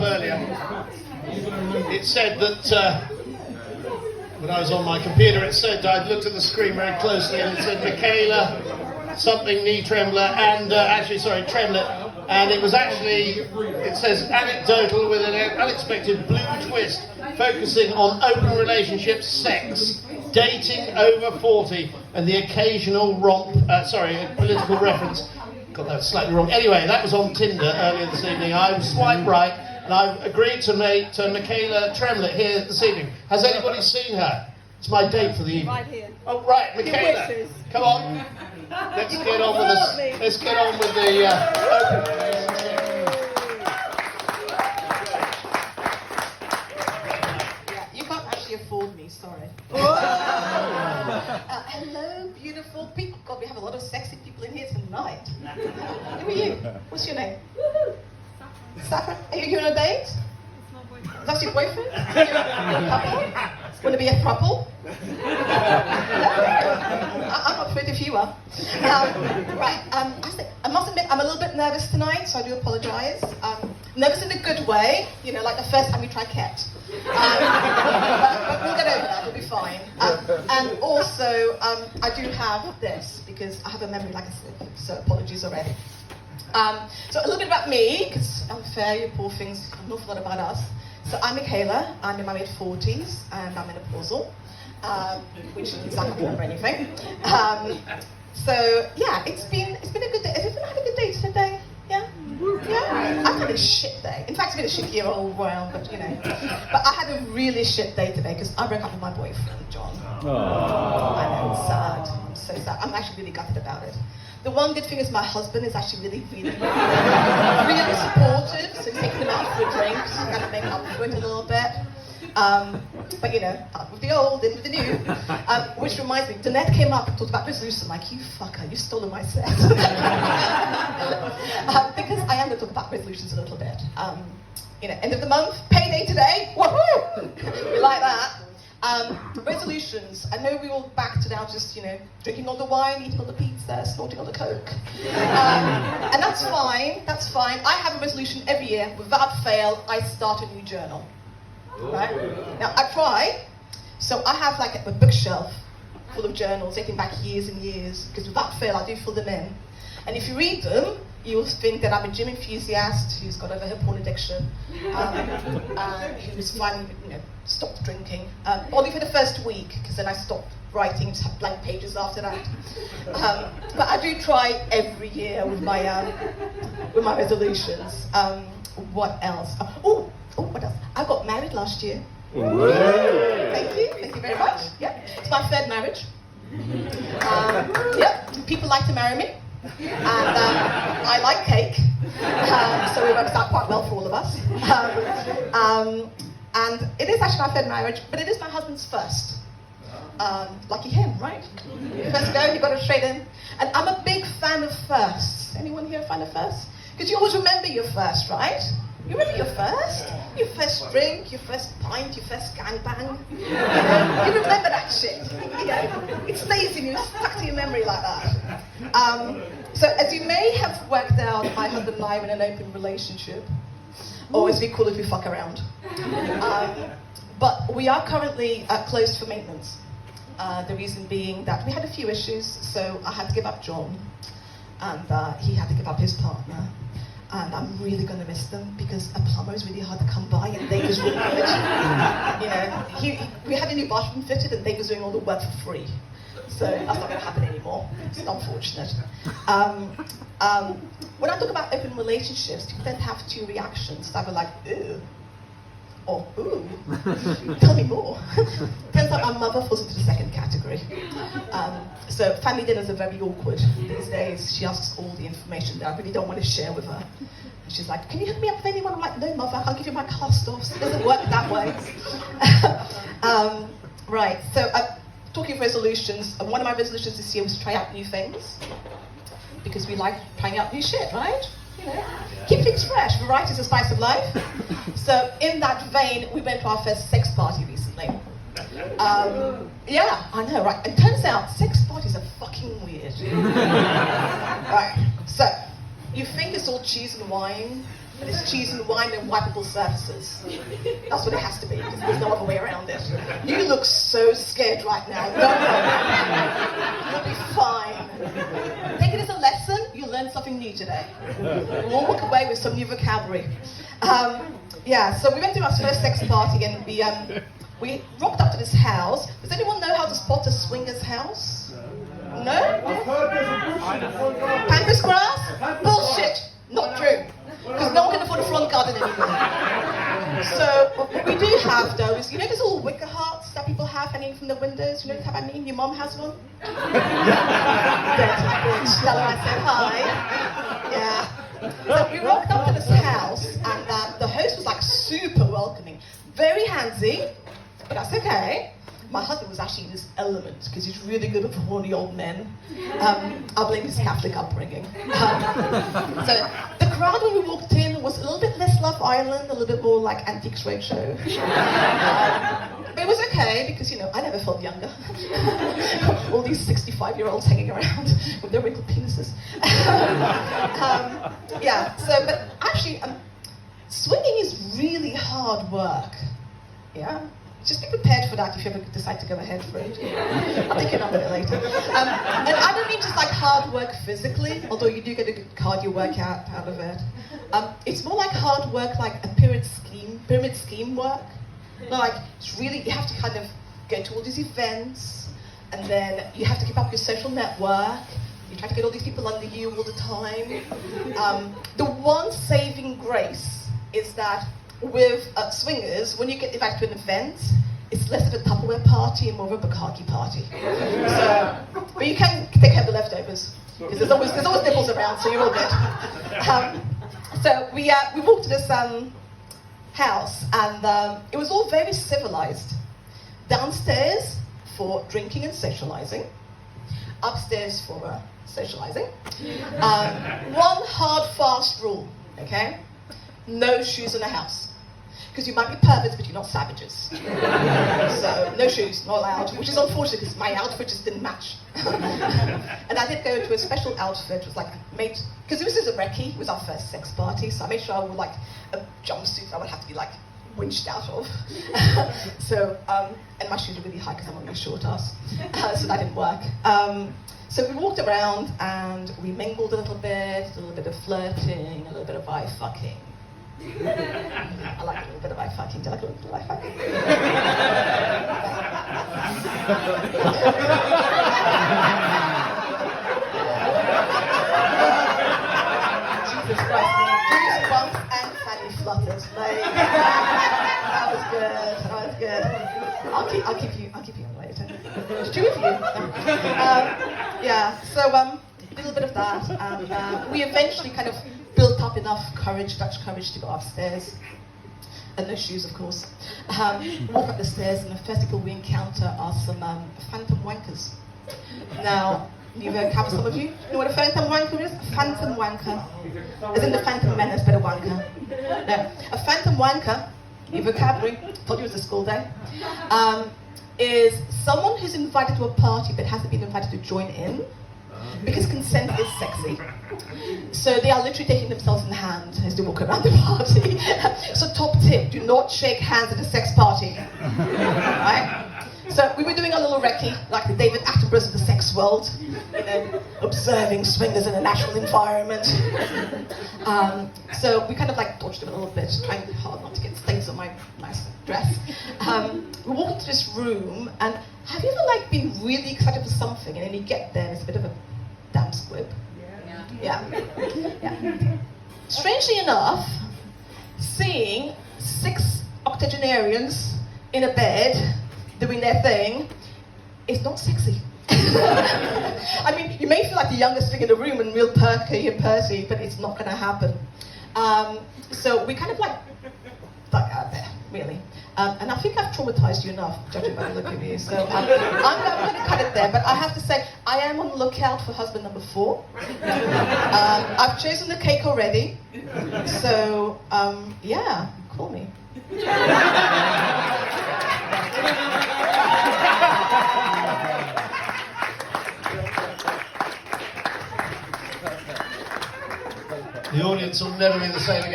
earlier. It said that when I was on my computer, it said I'd looked at the screen very closely, and it said Michaela something knee trembler, and tremlet. And it was actually, it says anecdotal with an unexpected blue twist, focusing on open relationships, sex, dating over 40, and the occasional political reference. Got that slightly wrong. Anyway, that was on Tinder earlier this evening. I swiped right, and I've agreed to meet Michaela Tremlett here this evening. Has anybody seen her? It's my date for the evening. Right here. Oh, right, Michaela. Come on. Let's get on with this. Let's get on with the open relationship. Yeah, you can't actually afford me, sorry. Hello, beautiful people. God, we have a lot of sexy people in here tonight. Who are you? What's your name? Saffron. Are you on a date? That's your boyfriend? You're a couple? Want to be a couple? I'm not afraid if you are. I must admit, I'm a little bit nervous tonight, so I do apologise. Nervous in a good way, like the first time you try ket. But we'll get over that, we'll be fine. And also, I do have this, because I have a memory like a sieve, so apologies already. So a little bit about me, because I'm fair, you poor things, an awful lot about us. So I'm Michaela, I'm in my mid-40s, and I'm menopausal, which means I can't remember anything. So yeah, it's been a good day. Has everyone had a good day today? Yeah? Yeah? I've had a shit day. In fact, it's been a shit year all round, but But I had a really shit day today, because I broke up with my boyfriend, John. Aww. I know, it's sad. I'm so sad. I'm actually really gutted about it. The one good thing is my husband is actually really supportive, so he's taking him out for a drink to kind of make up for it a little bit. But out with the old, in with the new. Which reminds me, Danette came up and talked about resolution. I'm like, you fucker, you've stolen my set. Because I am going to talk about resolutions a little bit. End of the month, payday today, woohoo! We like that. Resolutions. I know we all back to now just, drinking all the wine, eating all the pizza, snorting all the coke. And that's fine, I have a resolution every year. Without fail, I start a new journal. Right? Now, I try. So I have like a bookshelf full of journals dating back years and years, because without fail, I do fill them in. And if you read them, you will think that I'm a gym enthusiast who's got over her porn addiction, who's finally, stopped drinking. Only for the first week, because then I stopped writing, just have blank pages after that. But I do try every year with my resolutions. What else? What else? I got married last year. Thank you very much. Yeah, it's my third marriage. People like to marry me. And I like cake, so it works out quite well for all of us. And it is actually my third marriage, but it is my husband's first. Lucky him, right? First go, he got it straight in. And I'm a big fan of firsts. Anyone here a fan of firsts? Because you always remember your first, right? You remember your first? Your first drink, your first pint, your first gangbang. You remember that shit. It stays in you, it's stuck to your memory like that. So as you may have worked out, my husband and I are in an open relationship. Or as we call it, we fuck around. But we are currently closed for maintenance. The reason being that we had a few issues, so I had to give up John. And he had to give up his partner. And I'm really going to miss them, because a plumber is really hard to come by, and Dave was really good. We had a new bathroom fitted, and Dave was doing all the work for free. So that's not going to happen anymore. It's unfortunate. When I talk about open relationships, people tend to have two reactions. Either like, ew, or ooh, tell me more. Turns out my mother falls into the second category. So family dinners are very awkward these days. She asks all the information that I really don't want to share with her. And she's like, can you hook me up with anyone? I'm like, no, mother, I can't give you my cast offs. It doesn't work that way. Right, so talking of resolutions, one of my resolutions this year was to try out new things. Because we like trying out new shit, right? Keep things fresh. Variety is the spice of life. So in that vein, we went to our first sex party recently. Yeah, I know, right? And turns out sex parties are fucking weird. Right, so you think it's all cheese and wine, and it's cheese and wine and wipeable surfaces. That's what it has to be, because there's no other way around it. You look so scared right now. Don't worry. You'll be fine. Take it as a lesson. You learned something new today. We'll walk away with some new vocabulary. Yeah, so we went to our first sex party, and we rocked up to this house. Does anyone know how to spot a swinger's house? No? Pampas grass? Bullshit! Not true. Because no one can afford a front garden anymore. So what we do have, though, is, you know those little wicker hearts that people have hanging from the windows? You know what I mean? Your mom has one? Good. Tell her I said hi. Yeah. So we walked up to this house, and the host was like super welcoming. Very handsy, but that's okay. My husband was actually in his element because he's really good with horny old men. I blame his Catholic upbringing. So the crowd when we walked in was a little bit less Love Island, a little bit more like Antiques Roadshow. But it was okay because, you know, I never felt younger. All these 65-year-olds hanging around with their wrinkled penises. Yeah, so, but actually, swinging is really hard work. Yeah? Just be prepared for that if you ever decide to go ahead for it. I'll take your number later. And I don't mean just like hard work physically, although you do get a good cardio workout out of it. It's more like hard work, like a pyramid scheme work. Like, it's really, you have to kind of go to all these events, and then you have to keep up your social network. You try to get all these people under you all the time. The one saving grace is that with swingers, when you get invited to an event, it's less of a Tupperware party and more of a bukkake party. So, but you can take care of the leftovers, because there's always nipples around, so you're all good. So we walked to this house, and it was all very civilized. Downstairs for drinking and socializing, upstairs for socializing. One hard, fast rule, okay? No shoes in the house. Because you might be perverts, but you're not savages. So, no shoes, not allowed, which is unfortunate because my outfit just didn't match. And I did go into a special outfit, it was like made, because this is a recce, it was our first sex party, so I made sure I wore like a jumpsuit I would have to be like winched out of. So, and my shoes are really high because I'm on a short ass, so that didn't work. So we walked around and we mingled a little bit of flirting, a little bit of eye fucking. I like a little bit of eye fucking. Do you like a little bit of eye fucking? Jesus Christ. Goosebumps and fanny flutters. Like, that was good. I'll keep you on later. It's true with you. Yeah, so a little bit of that. And we eventually kind of built up enough courage, Dutch courage, to go upstairs. And no shoes, of course. Walk up the stairs, and the first people we encounter are some phantom wankers. Now, new vocab, some of you know what a phantom wanker is? A phantom wanker. As in the Phantom Menace, but a wanker. No, a phantom wanker, new vocabulary, told you it was a school day, is someone who's invited to a party but hasn't been invited to join in. Because consent is sexy. So they are literally taking themselves in hand as they walk around the party. So top tip, do not shake hands at a sex party. Right? So we were doing a little recce, like the David Attenboroughs of the sex world, you know, observing swingers in a natural environment. So we kind of like dodged them a little bit, trying hard not to get stains on my nice dress. We walked into this room, and have you ever like been really excited for something, and then you get there and it's a bit of a damn squib? Yeah. Strangely enough, seeing 6 octogenarians in a bed doing their thing is not sexy. I mean, you may feel like the youngest thing in the room and real perky and pursy, but it's not going to happen. So we kind of like stuck out there, really. And I think I've traumatized you enough, judging by the look of you. So I'm going to cut it there. But I have to say, I am on the lookout for husband number 4. I've chosen the cake already. So, yeah, call me. The audience will never be the same again.